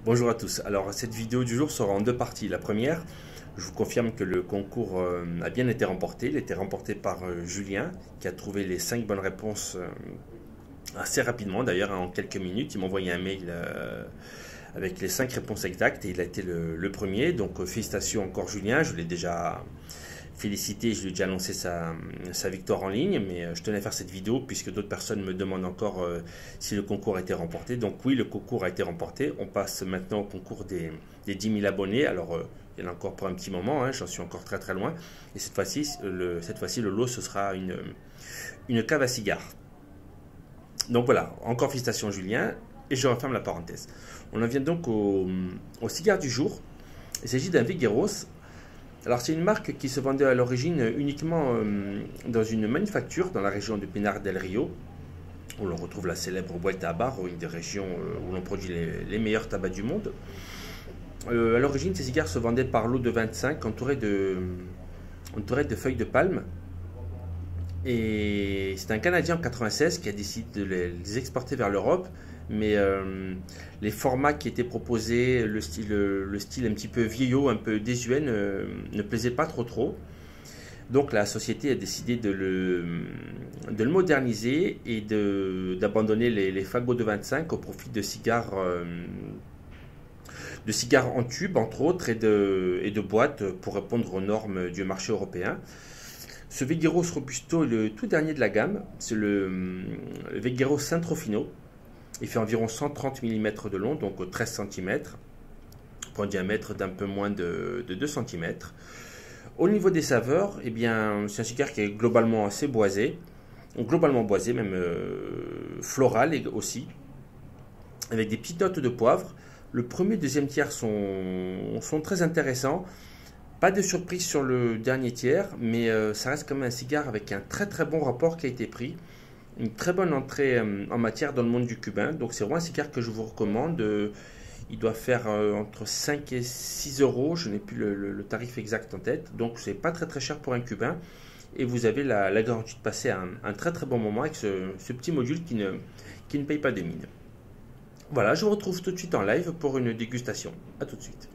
Bonjour à tous. Alors cette vidéo du jour sera en deux parties. La première, je vous confirme que le concours a bien été remporté. Il a été remporté par Julien qui a trouvé les 5 bonnes réponses assez rapidement, d'ailleurs en quelques minutes. Il m'a envoyé un mail avec les 5 réponses exactes et il a été le premier. Donc félicitations encore Julien, je l'ai déjà félicité, je lui ai déjà annoncé sa victoire en ligne, mais je tenais à faire cette vidéo puisque d'autres personnes me demandent encore si le concours a été remporté. Donc oui, le concours a été remporté. On passe maintenant au concours des 10 000 abonnés. Alors il y en a encore pour un petit moment, hein, j'en suis encore très très loin. Et cette fois-ci, le lot, ce sera une cave à cigares. Donc voilà, encore félicitations Julien, et je referme la parenthèse. On en vient donc au cigare du jour. Il s'agit d'un Vigueros. Alors c'est une marque qui se vendait à l'origine uniquement dans une manufacture dans la région de Pinar del Rio, où l'on retrouve la célèbre boîte à bar, une des régions où l'on produit les meilleurs tabacs du monde. À l'origine, ces cigares se vendaient par lot de 25 entourés de feuilles de palme. Et c'est un Canadien en 96 qui a décidé de les exporter vers l'Europe, mais les formats qui étaient proposés, le style un petit peu vieillot, un peu désuet, ne plaisait pas trop. Donc la société a décidé de le moderniser et d'abandonner les fagots de 25 au profit de cigares en tube, entre autres, et de boîtes pour répondre aux normes du marché européen. Ce Vigueros Robusto est le tout dernier de la gamme, c'est le Vigueros Centrofino. Il fait environ 130 mm de long, donc 13 cm, pour un diamètre d'un peu moins de 2 cm. Au niveau des saveurs, eh bien, c'est un cigare qui est globalement assez boisé, même floral aussi, avec des petites notes de poivre. Le premier et deuxième tiers sont très intéressants. Pas de surprise sur le dernier tiers, mais ça reste quand même un cigare avec un très très bon rapport qui a été pris. Une très bonne entrée en matière dans le monde du cubain. Donc c'est vraiment un cigare que je vous recommande. Il doit faire entre 5 et 6 euros. Je n'ai plus le tarif exact en tête. Donc c'est pas très très cher pour un cubain. Et vous avez la garantie de passer un très très bon moment avec ce petit module qui ne paye pas de mine. Voilà, je vous retrouve tout de suite en live pour une dégustation. A tout de suite.